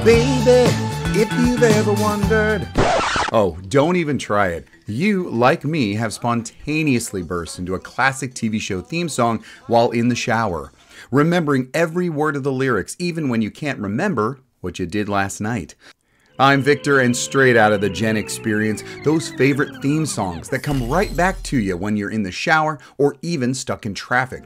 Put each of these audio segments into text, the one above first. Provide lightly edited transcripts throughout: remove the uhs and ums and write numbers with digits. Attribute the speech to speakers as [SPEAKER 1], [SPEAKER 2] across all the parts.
[SPEAKER 1] Baby, if you've ever wondered. Oh, don't even try it. You, like me, have spontaneously burst into a classic TV show theme song while in the shower, remembering every word of the lyrics even when you can't remember what you did last night. I'm Victor, and straight out of the Gen Experience, those favorite theme songs that come right back to you when you're in the shower or even stuck in traffic.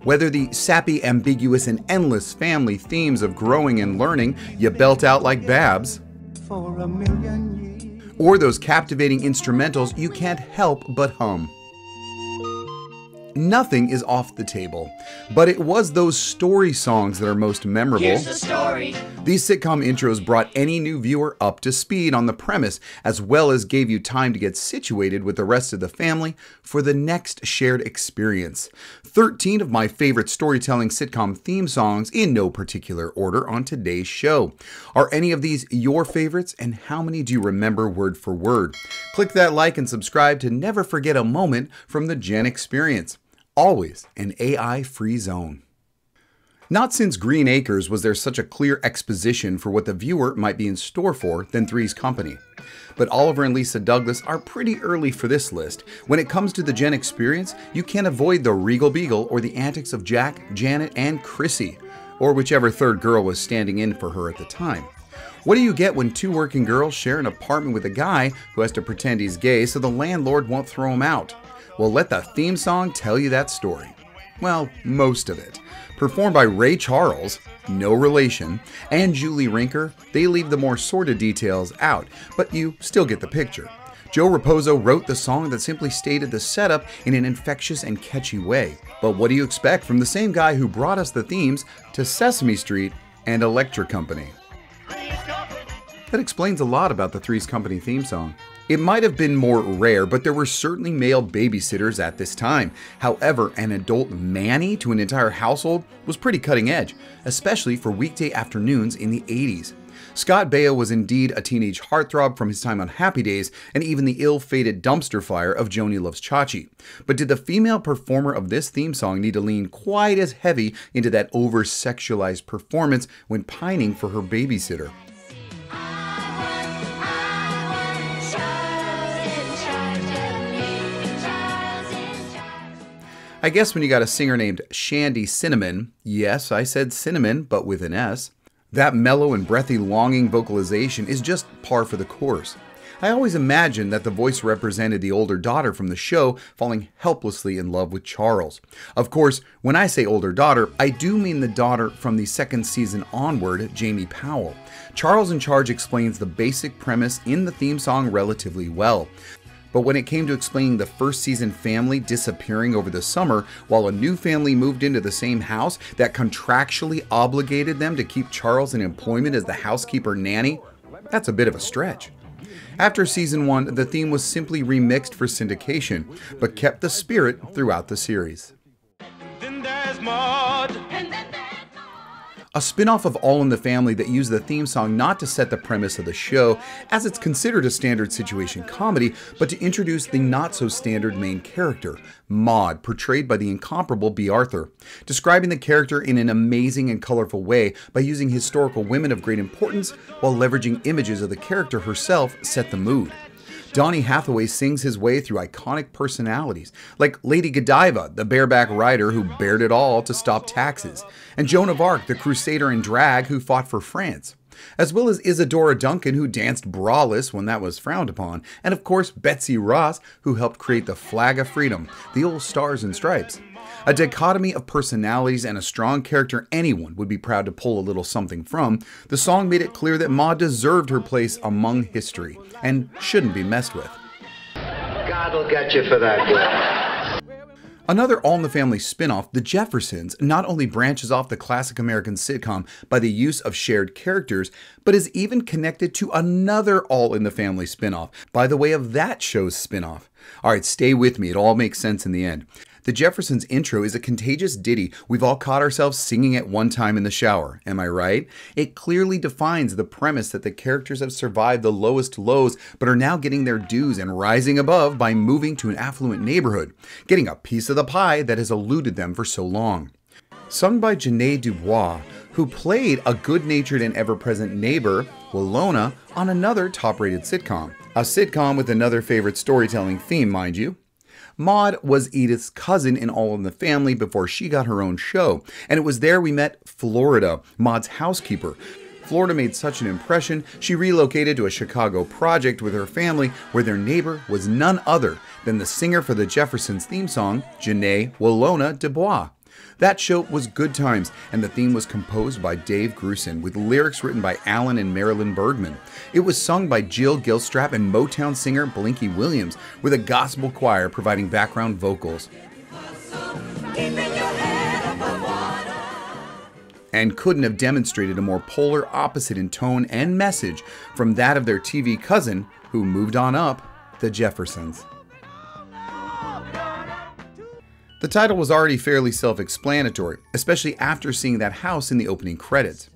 [SPEAKER 1] Whether the sappy, ambiguous, and endless family themes of growing and learning you belt out like Babs, for a million years, or those captivating instrumentals you can't help but hum. Nothing is off the table, but it was those story songs that are most memorable.
[SPEAKER 2] Here's the story.
[SPEAKER 1] These sitcom intros brought any new viewer up to speed on the premise, as well as gave you time to get situated with the rest of the family for the next shared experience. 13 of my favorite storytelling sitcom theme songs in no particular order on today's show. Are any of these your favorites, and how many do you remember word for word? Click that like and subscribe to never forget a moment from the Gen Experience. Always an AI-free zone. Not since Green Acres was there such a clear exposition for what the viewer might be in store for than Three's Company. But Oliver and Lisa Douglas are pretty early for this list. When it comes to the Gen Experience, you can't avoid the Regal Beagle or the antics of Jack, Janet, and Chrissy, or whichever third girl was standing in for her at the time. What do you get when two working girls share an apartment with a guy who has to pretend he's gay so the landlord won't throw him out? Well, let the theme song tell you that story. Well, most of it. Performed by Ray Charles, no relation, and Julie Rinker, they leave the more sordid details out, but you still get the picture. Joe Raposo wrote the song that simply stated the setup in an infectious and catchy way. But what do you expect from the same guy who brought us the themes to Sesame Street and Electric Company? That explains a lot about the Three's Company theme song. It might have been more rare, but there were certainly male babysitters at this time. However, an adult nanny to an entire household was pretty cutting edge, especially for weekday afternoons in the 80s. Scott Baio was indeed a teenage heartthrob from his time on Happy Days and even the ill-fated dumpster fire of Joni Loves Chachi. But did the female performer of this theme song need to lean quite as heavy into that over-sexualized performance when pining for her babysitter? I guess when you got a singer named Shandy Cinnamon, yes, I said cinnamon, but with an S, that mellow and breathy longing vocalization is just par for the course. I always imagined that the voice represented the older daughter from the show falling helplessly in love with Charles. Of course, when I say older daughter, I do mean the daughter from the second season onward, Jamie Powell. Charles in Charge explains the basic premise in the theme song relatively well. But when it came to explaining the first season family disappearing over the summer while a new family moved into the same house that contractually obligated them to keep Charles in employment as the housekeeper nanny, that's a bit of a stretch. After season 1, the theme was simply remixed for syndication, but kept the spirit throughout the series. Then there's Maude. A spin-off of All in the Family that used the theme song not to set the premise of the show, as it's considered a standard situation comedy, but to introduce the not-so-standard main character, Maude, portrayed by the incomparable Bea Arthur, describing the character in an amazing and colorful way by using historical women of great importance while leveraging images of the character herself set the mood. Donny Hathaway sings his way through iconic personalities, like Lady Godiva, the bareback rider who bared it all to stop taxes, and Joan of Arc, the crusader in drag who fought for France, as well as Isadora Duncan, who danced braless when that was frowned upon, and of course Betsy Ross, who helped create the flag of freedom, the old stars and stripes. A dichotomy of personalities and a strong character anyone would be proud to pull a little something from, the song made it clear that Maude deserved her place among history and shouldn't be messed with.
[SPEAKER 3] God'll get you for that, girl.
[SPEAKER 1] Another All in the Family spin-off, The Jeffersons, not only branches off the classic American sitcom by the use of shared characters, but is even connected to another All in the Family spin-off by the way of that show's spin-off. Alright, stay with me, it all makes sense in the end. The Jeffersons intro is a contagious ditty we've all caught ourselves singing at one time in the shower, am I right? It clearly defines the premise that the characters have survived the lowest lows but are now getting their dues and rising above by moving to an affluent neighborhood, getting a piece of the pie that has eluded them for so long. Sung by Janae Dubois, who played a good-natured and ever-present neighbor, Willona, on another top-rated sitcom. A sitcom with another favorite storytelling theme, mind you. Maude was Edith's cousin in All in the Family before she got her own show, and it was there we met Florida, Maude's housekeeper. Florida made such an impression, she relocated to a Chicago project with her family where their neighbor was none other than the singer for the Jeffersons theme song, Janae Willona Dubois. That show was good times, and the theme was composed by Dave Grusin with lyrics written by Alan and Marilyn Bergman. It was sung by Jill Gilstrap and Motown singer Blinky Williams, with a gospel choir providing background vocals. And couldn't have demonstrated a more polar opposite in tone and message from that of their TV cousin, who moved on up, the Jeffersons. The title was already fairly self-explanatory, especially after seeing that house in the opening credits.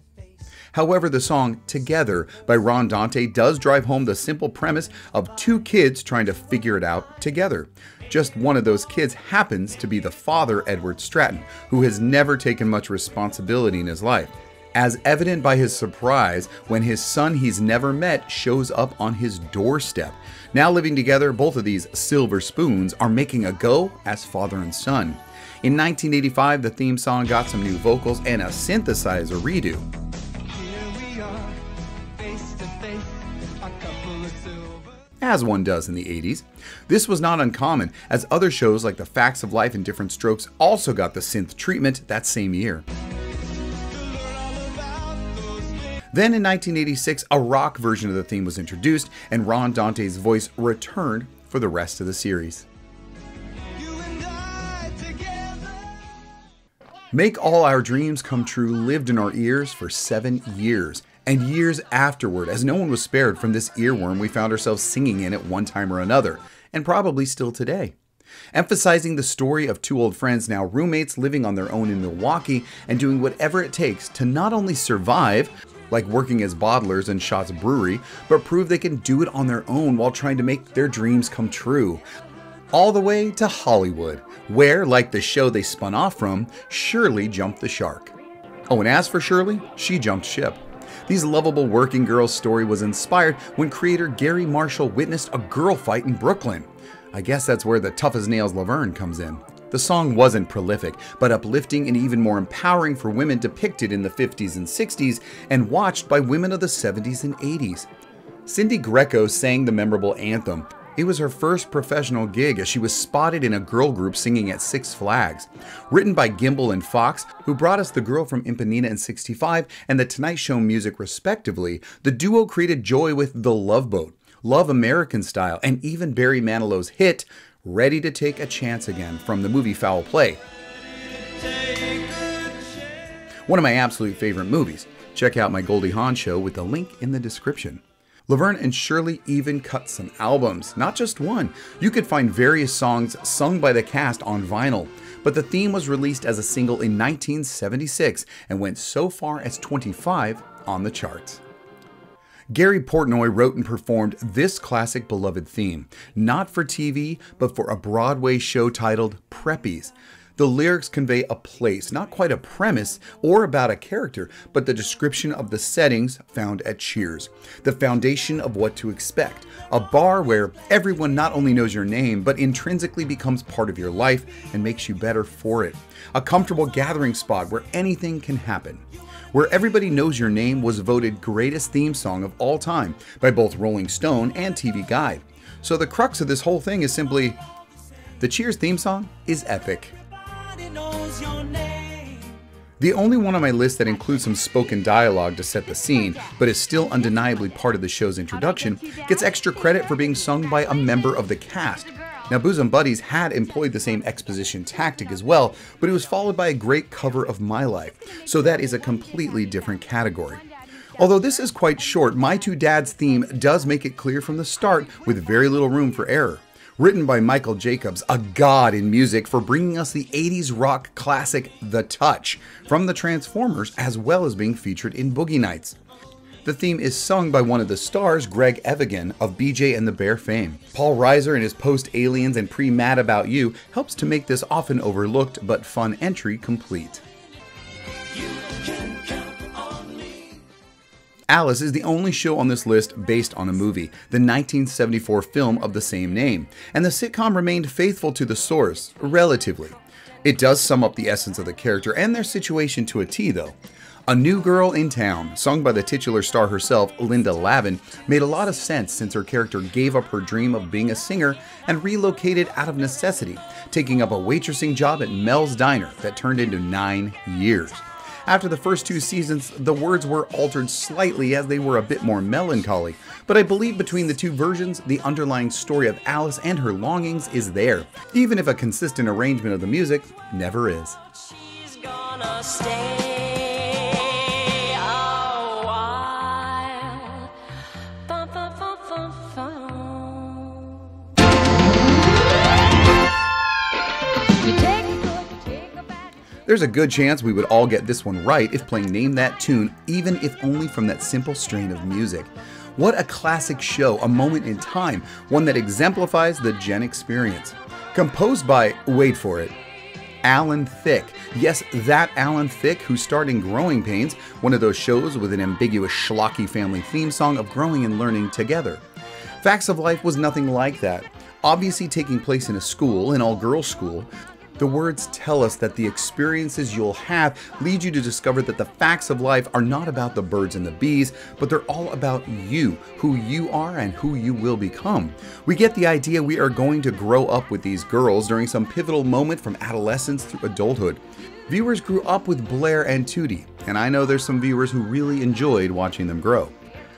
[SPEAKER 1] However, the song Together by Ron Dante does drive home the simple premise of two kids trying to figure it out together. Just one of those kids happens to be the father, Edward Stratton, who has never taken much responsibility in his life, as evident by his surprise when his son he's never met shows up on his doorstep. Now living together, both of these silver spoons are making a go as father and son. In 1985, the theme song got some new vocals and a synthesizer redo. As one does in the 80s. This was not uncommon, as other shows like The Facts of Life and Different Strokes also got the synth treatment that same year. Then in 1986, a rock version of the theme was introduced, and Ron Dante's voice returned for the rest of the series. Make All Our Dreams Come True lived in our ears for 7 years, and years afterward, as no one was spared from this earworm we found ourselves singing in at one time or another, and probably still today. Emphasizing the story of two old friends, now roommates, living on their own in Milwaukee and doing whatever it takes to not only survive, like working as bottlers in Shot's Brewery, but prove they can do it on their own while trying to make their dreams come true. All the way to Hollywood, where, like the show they spun off from, Shirley jumped the shark. Oh, and as for Shirley, she jumped ship. These lovable working girls' story was inspired when creator Gary Marshall witnessed a girl fight in Brooklyn. I guess that's where the tough as nails Laverne comes in. The song wasn't prolific, but uplifting and even more empowering for women depicted in the 50s and 60s and watched by women of the 70s and 80s. Cindy Greco sang the memorable anthem. It was her first professional gig as she was spotted in a girl group singing at Six Flags. Written by Gimbel and Fox, who brought us the girl from Impanina and 65 and The Tonight Show music respectively, the duo created joy with The Love Boat, Love American Style, and even Barry Manilow's hit, Ready to Take a Chance Again from the movie Foul Play. One of my absolute favorite movies. Check out my Goldie Hawn Show with the link in the description. Laverne and Shirley even cut some albums, not just one. You could find various songs sung by the cast on vinyl, but the theme was released as a single in 1976 and went so far as 25 on the charts. Gary Portnoy wrote and performed this classic beloved theme, not for TV, but for a Broadway show titled Preppies. The lyrics convey a place, not quite a premise or about a character, but the description of the settings found at Cheers, the foundation of what to expect, a bar where everyone not only knows your name, but intrinsically becomes part of your life and makes you better for it, a comfortable gathering spot where anything can happen. Where Everybody Knows Your Name was voted greatest theme song of all time by both Rolling Stone and TV Guide. So the crux of this whole thing is simply, the Cheers theme song is epic. The only one on my list that includes some spoken dialogue to set the scene, but is still undeniably part of the show's introduction, gets extra credit for being sung by a member of the cast. Now, Bosom Buddies had employed the same exposition tactic as well, but it was followed by a great cover of My Life, so that is a completely different category. Although this is quite short, My Two Dads theme does make it clear from the start with very little room for error. Written by Michael Jacobs, a god in music, for bringing us the 80s rock classic The Touch from the Transformers, as well as being featured in Boogie Nights. The theme is sung by one of the stars, Greg Evigan, of BJ and the Bear fame. Paul Reiser in his post-Aliens and pre-Mad About You helps to make this often overlooked but fun entry complete. You can count Alice is the only show on this list based on a movie, the 1974 film of the same name, and the sitcom remained faithful to the source, relatively. It does sum up the essence of the character and their situation to a T, though. A New Girl in Town, sung by the titular star herself, Linda Laverne, made a lot of sense since her character gave up her dream of being a singer and relocated out of necessity, taking up a waitressing job at Mel's Diner that turned into 9 years. After the first 2 seasons, the words were altered slightly as they were a bit more melancholy, but I believe between the 2 versions, the underlying story of Alice and her longings is there, even if a consistent arrangement of the music never is.
[SPEAKER 2] She's gonna stay a while. Bum, bum, bum, bum, bum. You take a back.
[SPEAKER 1] There's a good chance we would all get this one right if playing Name That Tune, even if only from that simple strain of music. What a classic show, a moment in time, one that exemplifies the Gen experience. Composed by, wait for it, Alan Thicke. Yes, that Alan Thicke who starred in Growing Pains, one of those shows with an ambiguous schlocky family theme song of growing and learning together. Facts of Life was nothing like that. Obviously taking place in a school, an all-girls school, the words tell us that the experiences you'll have lead you to discover that the facts of life are not about the birds and the bees, but they're all about you, who you are and who you will become. We get the idea we are going to grow up with these girls during some pivotal moment from adolescence through adulthood. Viewers grew up with Blair and Tootie, and I know there's some viewers who really enjoyed watching them grow.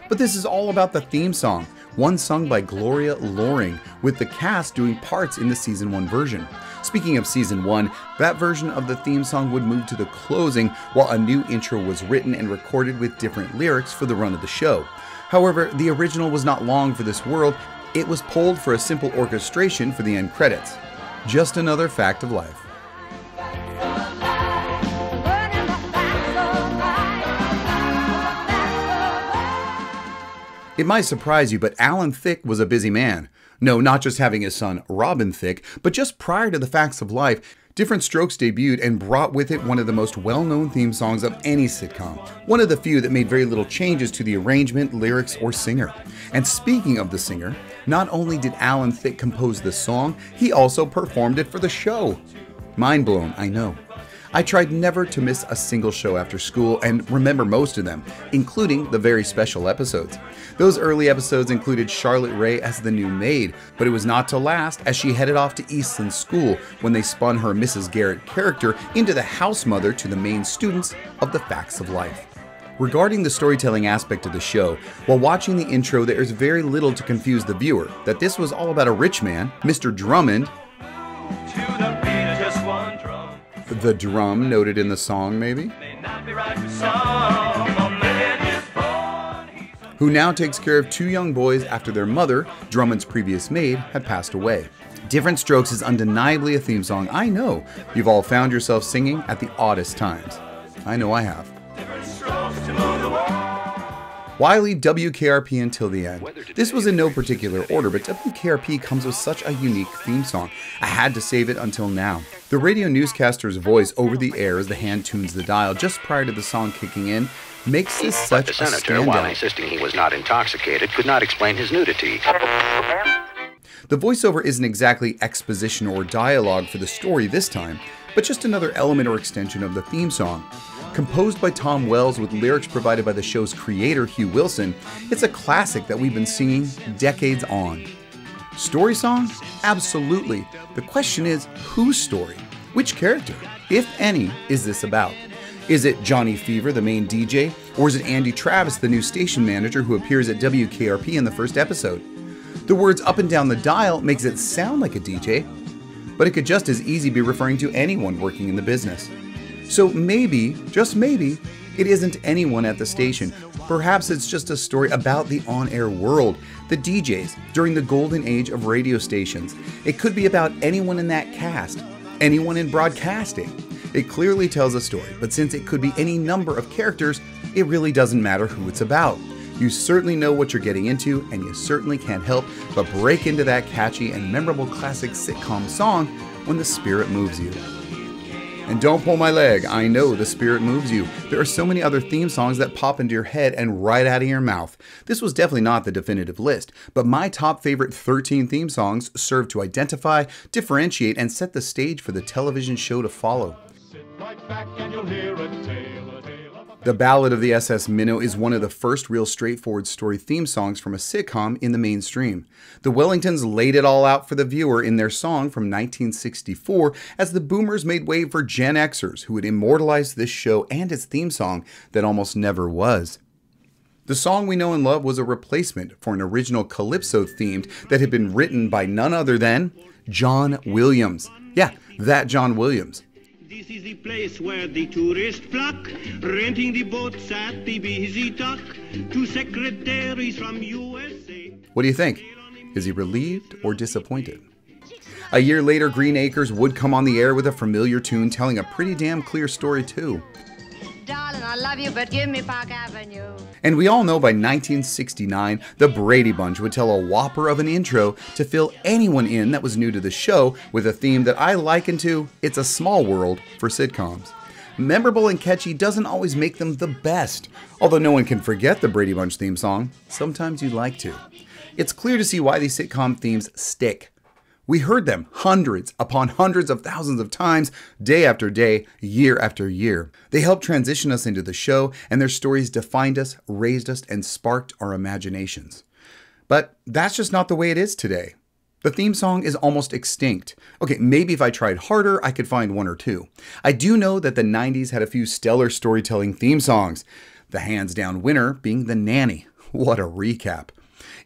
[SPEAKER 1] But this is all about the theme song, one sung by Gloria Loring, with the cast doing parts in the Season 1 version. Speaking of Season 1, that version of the theme song would move to the closing while a new intro was written and recorded with different lyrics for the run of the show. However, the original was not long for this world. It was pulled for a simple orchestration for the end credits. Just another fact of life. It might surprise you, but Alan Thicke was a busy man. No, not just having his son Robin Thicke, but just prior to the Facts of Life, Different Strokes debuted and brought with it one of the most well-known theme songs of any sitcom. One of the few that made very little changes to the arrangement, lyrics, or singer. And speaking of the singer, not only did Alan Thicke compose the song, he also performed it for the show. Mind blown, I know. I tried never to miss a single show after school and remember most of them, including the very special episodes. Those early episodes included Charlotte Rae as the new maid, but it was not to last as she headed off to Eastland School when they spun her Mrs. Garrett character into the house mother to the main students of the Facts of Life. Regarding the storytelling aspect of the show, while watching the intro there is very little to confuse the viewer, that this was all about a rich man, Mr. Drummond, the drum noted in the song maybe, who now takes care of 2 young boys after their mother, Drummond's previous maid, had passed away. Different Strokes is undeniably a theme song I know you've all found yourself singing at the oddest times. I know I have. Why leave WKRP until the end? This was in no particular order, but WKRP comes with such a unique theme song. I had to save it until now. The radio newscaster's voice over the air as the hand tunes the dial just prior to the song kicking in makes this such a standout.
[SPEAKER 4] The senator, while insisting he was not intoxicated, could not explain his nudity.
[SPEAKER 1] The voiceover isn't exactly exposition or dialogue for the story this time, but just another element or extension of the theme song. Composed by Tom Wells with lyrics provided by the show's creator, Hugh Wilson, it's a classic that we've been singing decades on. Story song? Absolutely. The question is, whose story? Which character, if any, is this about? Is it Johnny Fever, the main DJ, or is it Andy Travis, the new station manager who appears at WKRP in the first episode? The words up and down the dial makes it sound like a DJ, but it could just as easy be referring to anyone working in the business. So maybe, just maybe, it isn't anyone at the station. Perhaps it's just a story about the on-air world, the DJs, during the golden age of radio stations. It could be about anyone in that cast, anyone in broadcasting. It clearly tells a story, but since it could be any number of characters, it really doesn't matter who it's about. You certainly know what you're getting into, and you certainly can't help but break into that catchy and memorable classic sitcom song when the spirit moves you. And Don't Pull My Leg, I Know the Spirit Moves You. There are so many other theme songs that pop into your head and right out of your mouth. This was definitely not the definitive list, but my top favorite 13 theme songs serve to identify, differentiate, and set the stage for the television show to follow. The Ballad of the SS Minnow is one of the first real straightforward story theme songs from a sitcom in the mainstream. The Wellingtons laid it all out for the viewer in their song from 1964 as the boomers made way for Gen Xers who would immortalize this show and its theme song that almost never was. The song we know and love was a replacement for an original Calypso themed that had been written by none other than John Williams. Yeah, that John Williams.
[SPEAKER 5] This is the place where the tourists flock, renting the boats at the busy dock, to secretaries from USA.
[SPEAKER 1] What do you think? Is he relieved or disappointed? A year later, Green Acres would come on the air with a familiar tune telling a pretty damn clear story too.
[SPEAKER 2] Darling, I love you, but give me Park Avenue.
[SPEAKER 1] And we all know by 1969, the Brady Bunch would tell a whopper of an intro to fill anyone in that was new to the show with a theme that I liken to It's a Small World for sitcoms. Memorable and catchy doesn't always make them the best. Although no one can forget the Brady Bunch theme song, sometimes you'd like to. It's clear to see why these sitcom themes stick. We heard them hundreds upon hundreds of thousands of times, day after day, year after year. They helped transition us into the show, and their stories defined us, raised us, and sparked our imaginations. But that's just not the way it is today. The theme song is almost extinct. Okay, maybe if I tried harder, I could find one or two. I do know that the 90s had a few stellar storytelling theme songs. The hands-down winner being The Nanny. What a recap.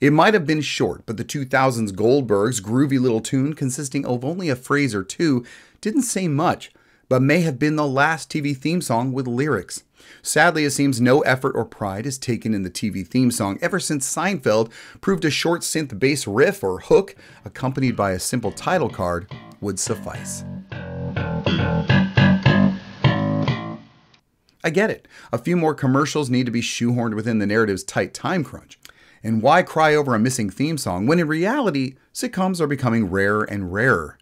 [SPEAKER 1] It might have been short, but the 2000s Goldberg's groovy little tune consisting of only a phrase or two didn't say much, but may have been the last TV theme song with lyrics. Sadly, it seems no effort or pride is taken in the TV theme song ever since Seinfeld proved a short synth bass riff or hook accompanied by a simple title card would suffice. I get it. A few more commercials need to be shoehorned within the narrative's tight time crunch. And why cry over a missing theme song when in reality, sitcoms are becoming rarer and rarer?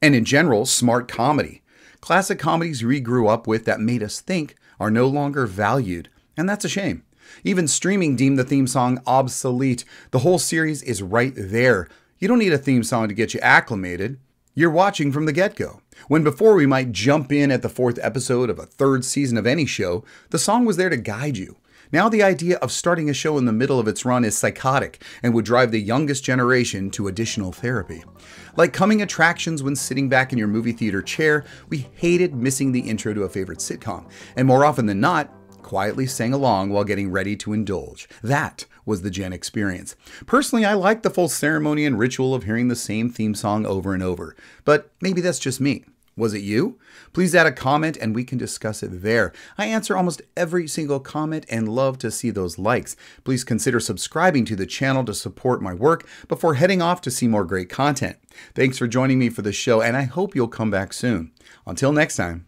[SPEAKER 1] And in general, smart comedy. Classic comedies we grew up with that made us think are no longer valued, and that's a shame. Even streaming deemed the theme song obsolete. The whole series is right there. You don't need a theme song to get you acclimated. You're watching from the get-go. When before we might jump in at the 4th episode of a 3rd season of any show, the song was there to guide you. Now the idea of starting a show in the middle of its run is psychotic and would drive the youngest generation to additional therapy. Like coming attractions when sitting back in your movie theater chair, we hated missing the intro to a favorite sitcom, and more often than not, quietly sang along while getting ready to indulge. That was the Gen experience. Personally, I like the full ceremony and ritual of hearing the same theme song over and over, but maybe that's just me. Was it you? Please add a comment and we can discuss it there. I answer almost every single comment and love to see those likes. Please consider subscribing to the channel to support my work before heading off to see more great content. Thanks for joining me for the show, and I hope you'll come back soon. Until next time.